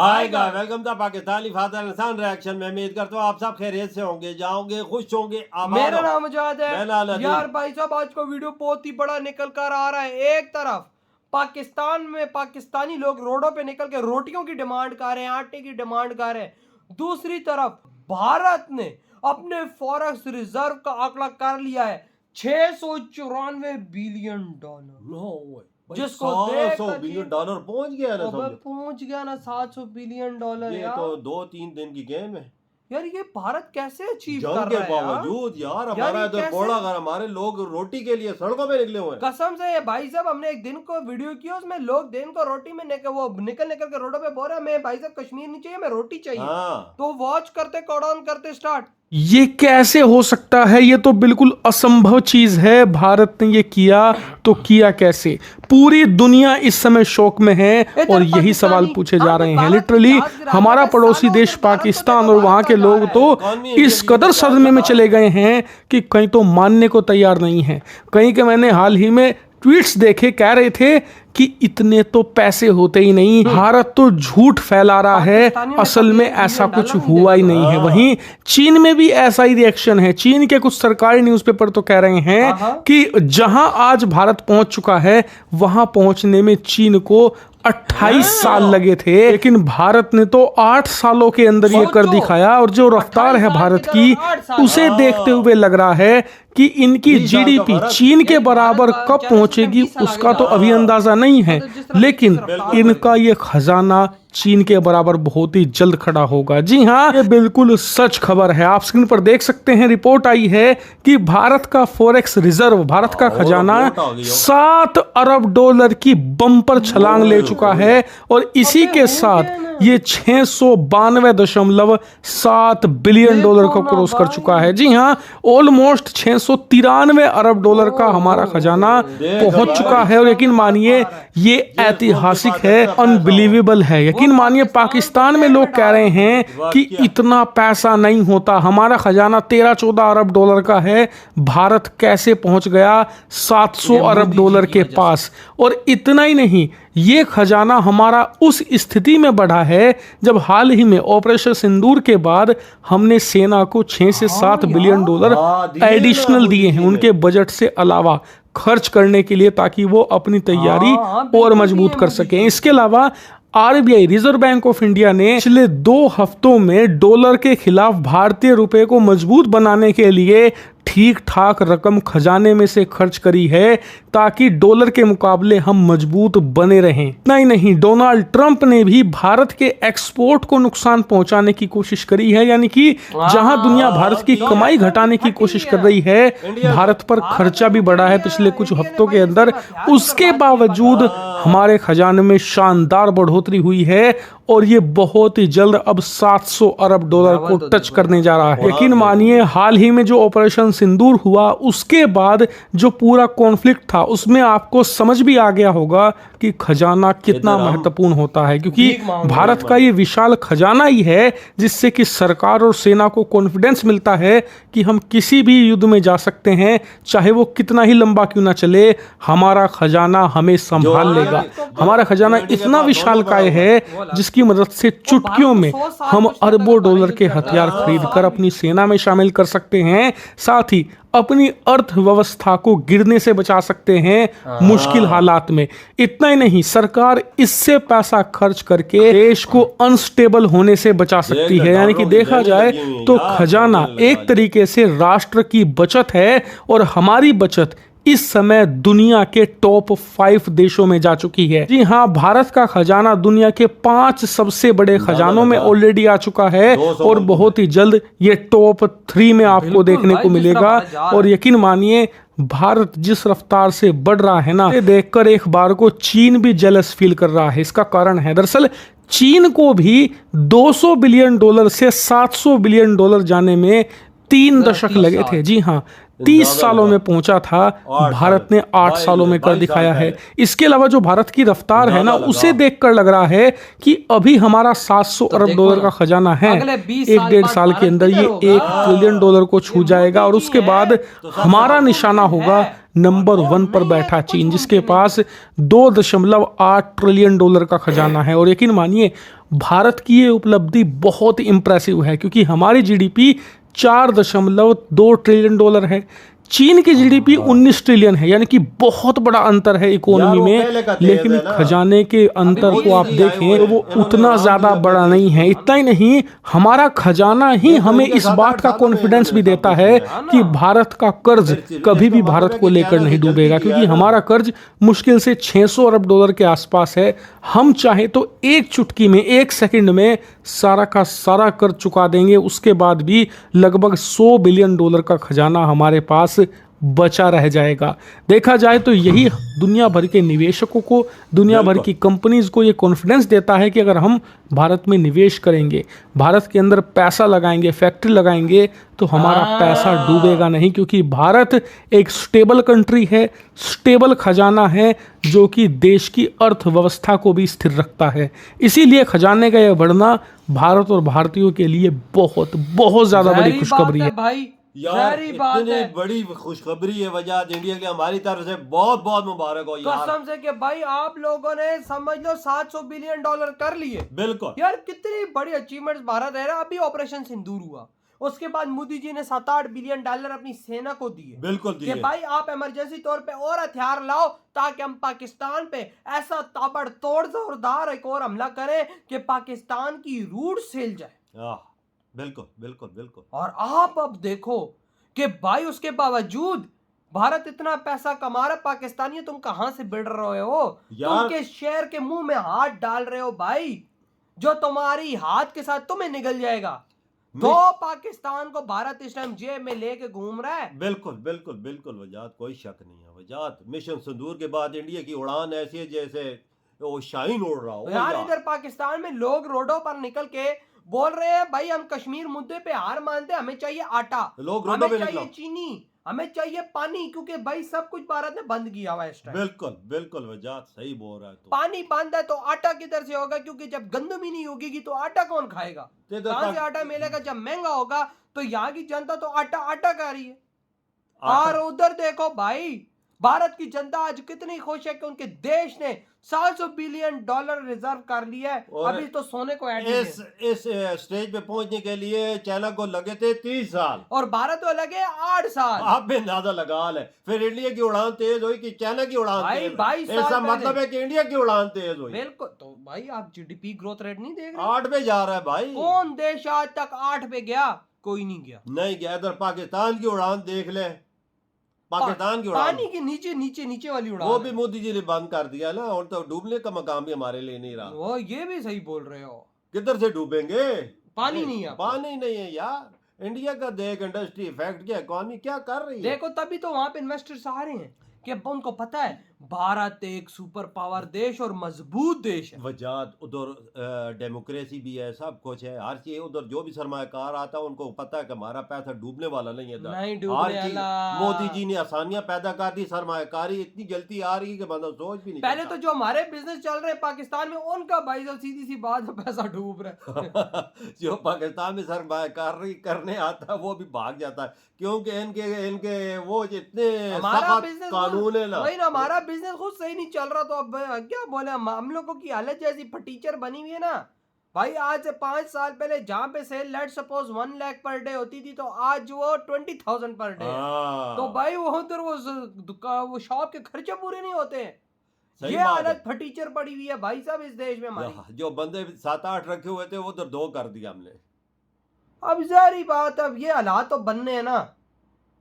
आएगा। वेलकम था पाकिस्तानी फादर इंसान रिएक्शन में। उम्मीद करता हूँ आप सब खैरियत से होंगे, जाओगे, खुश होंगे, आबाद मेरा हो। नाम आजाद है। मैं नाल यार भाई साहब, आज का वीडियो बहुत ही बड़ा निकल कर आ रहा है। एक तरफ पाकिस्तान में पाकिस्तानी लोग रोडों पे निकल के रोटियों की डिमांड कर रहे हैं, आटे की डिमांड कर रहे हैं। दूसरी तरफ भारत ने अपने फॉरेक्स रिजर्व का आंकड़ा कर लिया है $694 बिलियन, जिसको $700 बिलियन पहुंच गया ना। पहुंच गया ना $700 बिलियन। ये तो 2-3 दिन की गेम है यार, ये भारत कैसे अचीव जंग कर के रहा है बावजूद। यार हमारा इधर कोड़ा घर, हमारे लोग रोटी के लिए सड़कों पे निकले हुए हैं। कसम से ये भाई साहब, हमने एक दिन को वीडियो किया, उसमें लोग दिन को रोटी में निकल के रोडों पे बोल रहे हैं, मैं भाई साहब कश्मीर नहीं चाहिए, मैं रोटी चाहिए। हाँ। तो वॉच करते, कॉडाउन करते स्टार्ट। ये कैसे हो सकता है? ये तो बिल्कुल असंभव चीज है। भारत ने ये किया तो किया कैसे? पूरी दुनिया इस समय शौक में है और यही सवाल पूछे जा रहे हैं। लिटरली हमारा पड़ोसी देश पाकिस्तान और वहां के लोग तो इस कदर सदमे में चले गए हैं कि कहीं तो मानने को तैयार नहीं है। कहीं के मैंने हाल ही में ट्वीट्स देखे, कह रहे थे कि इतने तो पैसे होते ही नहीं, भारत तो झूठ फैला रहा है, असल में ऐसा कुछ हुआ ही नहीं है। वहीं चीन में भी ऐसा ही रिएक्शन है। चीन के कुछ सरकारी न्यूज़पेपर तो कह रहे हैं कि जहां आज भारत पहुंच चुका है, वहां पहुंचने में चीन को 28 साल लगे थे, लेकिन भारत ने तो 8 सालों के अंदर ये कर दिखाया। और जो रफ्तार है भारत की, उसे देखते हुए लग रहा है कि इनकी जीडीपी चीन के बराबर कब पहुंचेगी उसका तो अभी अंदाजा नहीं है, लेकिन इनका ये खजाना चीन के बराबर बहुत ही जल्द खड़ा होगा। जी हाँ, ये बिल्कुल सच खबर है। आप स्क्रीन पर देख सकते हैं, रिपोर्ट आई है कि भारत का फॉरेक्स रिजर्व, भारत का खजाना $7 अरब की बम्पर छलांग ले चुका है और इसी के साथ ये $692.7 बिलियन को क्रॉस कर चुका है। जी हाँ, ऑलमोस्ट $693 अरब का हमारा खजाना पहुंच चुका है। और यकीन मानिए, ये ऐतिहासिक है, अनबिलीवेबल है। यकीन मानिए, पाकिस्तान में लोग कह रहे हैं कि इतना पैसा नहीं होता, हमारा खजाना 13-14 अरब का है, भारत कैसे पहुंच गया $700 अरब के पास। और इतना ही नहीं, ये खजाना हमारा उस स्थिति में बढ़ा है जब हाल ही में ऑपरेशन सिंदूर के बाद हमने सेना को 6 से 7 बिलियन डॉलर एडिशनल दिए हैं उनके बजट से अलावा खर्च करने के लिए, ताकि वो अपनी तैयारी और मजबूत कर सकें। इसके अलावा RBI, reserve bank of India ने पिछले 2 हफ्तों में डॉलर के खिलाफ भारतीय रुपए को मजबूत बनाने के लिए ठीक ठाक रकम खजाने में से खर्च करी है, ताकि डॉलर के मुकाबले हम मजबूत बने रहें। इतना ही नहीं, डोनाल्ड ट्रंप ने भी भारत के एक्सपोर्ट को नुकसान पहुंचाने की कोशिश करी है। यानी कि जहां दुनिया भारत की कमाई घटाने की कोशिश कर रही है, भारत पर खर्चा भी बढ़ा है पिछले कुछ हफ्तों के अंदर। उसके बावजूद हमारे खजाने में शानदार बढ़ोतरी हुई है और ये बहुत ही जल्द अब $700 अरब को टच करने जा रहा है। यकीन मानिए, हाल ही में जो ऑपरेशन सिंदूर हुआ, उसके बाद जो पूरा कॉन्फ्लिक्ट था, उसमें आपको समझ भी आ गया होगा कि खजाना कितना महत्वपूर्ण होता है, क्योंकि भारत का ये विशाल खजाना ही है जिससे कि सरकार और सेना को कॉन्फिडेंस मिलता है कि हम किसी भी युद्ध में जा सकते हैं, चाहे वो कितना ही लंबा क्यों ना चले, हमारा खजाना हमें संभाल लेगा। हमारा खजाना इतना विशालकाय है जिसकी मदद से चुटकियों में हम अरबों डॉलर के हथियार खरीदकर अपनी सेना में शामिल कर सकते हैं, साथ ही अपनी अर्थव्यवस्था को गिरने से बचा सकते हैं मुश्किल हालात में। इतना ही नहीं, सरकार इससे पैसा खर्च करके देश को अनस्टेबल होने से बचा सकती है। यानी कि देखा जाए तो खजाना एक तरीके से राष्ट्र की बचत है और हमारी बचत इस समय दुनिया के टॉप 5 देशों में जा चुकी है। जी हाँ, भारत का खजाना दुनिया के 5 सबसे बड़े खजानों में ऑलरेडी आ चुका है और बहुत ही जल्द ये टॉप 3 में आपको देखने को मिलेगा। और यकीन मानिए, भारत जिस रफ्तार से बढ़ रहा है ना, ये देखकर एक बार को चीन भी जेलस फील कर रहा है। इसका कारण है, दरअसल चीन को भी $200 बिलियन से $700 बिलियन जाने में 3 दशक लगे थे। जी हाँ, 30 सालों में पहुंचा था, भारत ने 8 सालों में कर दिखाया है। इसके अलावा जो भारत की रफ्तार है ना, उसे देखकर लग रहा है कि अभी हमारा $700 अरब का खजाना है, 1-1.5 साल के अंदर ये $1 ट्रिलियन को छू जाएगा। और उसके बाद हमारा निशाना होगा नंबर 1 पर बैठा चीन, जिसके पास $2.8 ट्रिलियन का खजाना है। और यकीन मानिए, भारत की ये उपलब्धि बहुत इम्प्रेसिव है क्योंकि हमारी जीडीपी 4.2 ट्रिलियन डॉलर है। चीन की जीडीपी 19 ट्रिलियन है, यानी कि बहुत बड़ा अंतर है इकोनॉमी में। लेकिन खजाने के अंतर को आप देखें तो वो उतना ज्यादा बड़ा नहीं है। इतना ही नहीं, हमारा खजाना ही हमें इस बात का कॉन्फिडेंस भी देता है कि भारत का कर्ज कभी भी भारत को लेकर नहीं डूबेगा, क्योंकि हमारा कर्ज मुश्किल से 600 अरब डॉलर के आसपास है। हम चाहे तो एक चुटकी में, एक सेकंड में सारा का सारा कर्ज चुका देंगे, उसके बाद भी लगभग 100 बिलियन डॉलर का खजाना हमारे पास बचा रह जाएगा। देखा जाए तो यही दुनिया भर के निवेशकों को, दुनिया भर की कंपनीज को ये कॉन्फिडेंस देता है कि अगर हम भारत में निवेश करेंगे, भारत के अंदर पैसा लगाएंगे, फैक्ट्री लगाएंगे, तो हमारा पैसा डूबेगा नहीं, क्योंकि भारत एक स्टेबल कंट्री है, स्टेबल खजाना है जो कि देश की अर्थव्यवस्था को भी स्थिर रखता है। इसीलिए खजाने का यह बढ़ना भारत और भारतीयों के लिए बहुत बहुत ज्यादा बड़ी खुशखबरी है भाई। यार इतनी बड़ी खुशखबरी है वजाद इंडिया की, हमारी तरफ से बहुत बहुत मुबारक हो यार। कसम से कि भाई आप लोगों ने समझ लो 700 बिलियन डॉलर कर लिए। बिल्कुल यार कितनी बड़ी अचीवमेंट्स भारत है। अभी ऑपरेशन सिंदूर हुआ, उसके बाद मोदी जी ने 7-8 बिलियन डॉलर अपनी सेना को दिए। बिल्कुल दिए कि भाई आप इमरजेंसी तौर पे और हथियार लाओ ताकि हम पाकिस्तान पे ऐसा ताबड़तोड़ जोरदार एक और हमला करें कि पाकिस्तान की रूट सेल जाए। बिल्कुल बिल्कुल बिल्कुल। और आप अब देखो कि भाई उसके बावजूद भारत इतना पैसा कमा रहा है, पाकिस्तानी तुम कहां से बिड़ रहे हो? तुम के शेयर के मुंह में हाथ डाल रहे हो भाई, जो तुम्हारी हाथ के साथ तुम्हें निगल जाएगा। तो पाकिस्तान को भारत इस टाइम जेब में लेके घूम रहा है। बिल्कुल बिल्कुल बिल्कुल वजाद, कोई शक नहीं है वजाद। मिशन सिंदूर के बाद इंडिया की उड़ान ऐसी है जैसे वो शाहीन उड़ रहा हो यार। इधर पाकिस्तान में लोग रोडों पर निकल के बोल रहे हैं भाई हम कश्मीर मुद्दे पे हार मानते, हमें चाहिए आटा, लोग हमें चाहिए चीनी, हमें चाहिए पानी, क्योंकि भाई सब कुछ भारत ने बंद किया हुआ है इस टाइम। बिल्कुल बिल्कुल वजाद सही बोल रहा है। तो पानी बंद है तो आटा किधर से होगा? क्योंकि जब गंदम ही नहीं होगी तो आटा कौन खाएगा? कहां से आटा मिलेगा? जब महंगा होगा तो यहाँ की जनता तो आटा आटा खा रही है। और उधर देखो भाई, भारत की जनता आज कितनी खुश है कि उनके देश ने 700 बिलियन डॉलर रिजर्व कर लिया है। अभी तो सोने को ऐड इस स्टेज पे पहुंचने के लिए चाइना को लगे थे 30 साल और भारत को लगे 8 साल। आप भी अंदाजा लगा ले। फिर इंडिया की उड़ान तेज हुई कि चाइना की उड़ान तेज? ऐसा मतलब है कि इंडिया की उड़ान तेज हुई। बिल्कुल। तो भाई आप जीडीपी ग्रोथ रेट नहीं देख रहे? 8 पे जा रहा है भाई। कौन देश आज तक 8 पे गया? कोई नहीं गया। नहीं गया। इधर पाकिस्तान की उड़ान देख ले, पाकिस्तान की उड़ान, पानी की नीचे वाली उड़ान, वो भी मोदी जी ने बंद कर दिया ना। और तो डूबने का मकाम भी हमारे लिए नहीं रहा। वो ये भी सही बोल रहे हो। किधर से डूबेंगे? पानी नहीं है, पानी नहीं है यार। इंडिया का देख इंडस्ट्री, फैक्ट्री, इकोनॉमी क्या कर रही है। देखो तभी तो वहां पे इन्वेस्टर्स आ रहे हैं कि उनको पता है भारत एक सुपर पावर देश और मजबूत देश है। वजाद उधर डेमोक्रेसी भी है, सब कुछ है, हर चीज। उधर जो भी सरमायाकार आता है उनको पता है कि हमारा पैसा डूबने वाला नहीं है। नहीं डूबने वाला। मोदी जी ने आसानियां पैदा कर दी। सरमायाकारी इतनी जल्दी आ रही है कि बंदा सोच भी नहीं। पहले तो जो हमारे बिजनेस चल रहे हैं पाकिस्तान में, उनका भाई साहब सीधी सी बात है पैसा डूब रहा है। जो पाकिस्तान में सरमायाकारी करने आता है वो भी भाग जाता है, क्योंकि इनके वो जितने सख्त कानून है ना। वही ना, हमारा बिजनेस खुद सही नहीं चल रहा तो अब क्या बोले हम लोगों की हालत जैसी फटीचर बनी हुई है ना भाई। आज से 5 साल पहले जहाँ पे cell let suppose 1 lakh per day होती थी तो आज वो 20,000 पर डे। तो भाई वो उधर वो शॉप के खर्चे पूरे नहीं होते हैं। ये हालत फटीचर पड़ी हुई है भाई साहब इस देश में हमारी। जो बंदे 7-8 रखे हुए थे वो उधर 2 कर दिया हमने। अब जारी बात, अब ये हालात तो बनने हैं ना।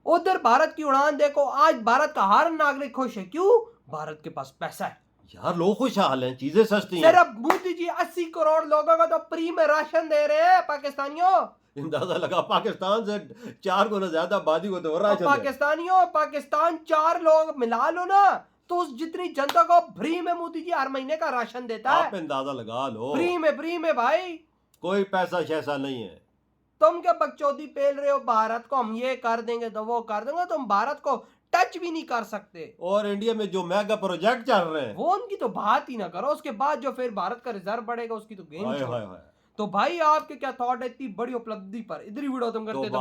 उधर भारत की उड़ान देखो, आज भारत का हर नागरिक खुश है। क्यों? भारत के पास पैसा है यार। लोग खुशहाल हैं, चीजें सस्ती हैं। सिर्फ मोदी जी 80 करोड़ लोगों को तो फ्री में राशन दे रहे हैं पाकिस्तानियों। अंदाजा लगा पाकिस्तान से 4 गुना ज्यादा आबादी को तो राशन पाकिस्तानियों, पाकिस्तान 4 लोग मिला लो ना तो उस जितनी जनता को फ्री में मोदी जी हर महीने का राशन देता है। आप अंदाजा लगा लो। फ्री में भाई, कोई पैसा शैसा नहीं है। तुम क्या बकचोदी पेल रहे हो भारत को, हम ये कर देंगे तो वो कर देंगे। तुम भारत को टच भी नहीं कर सकते। और इंडिया में जो मेगा प्रोजेक्ट चल रहे हैं वो उनकी तो बात ही ना करो। उसके बाद जो फिर भारत का रिजर्व बढ़ेगा उसकी तो गेम। तो भाई आपके क्या थॉट है इतनी बड़ी उपलब्धि पर? इधर ही वीडियो तुम करते तो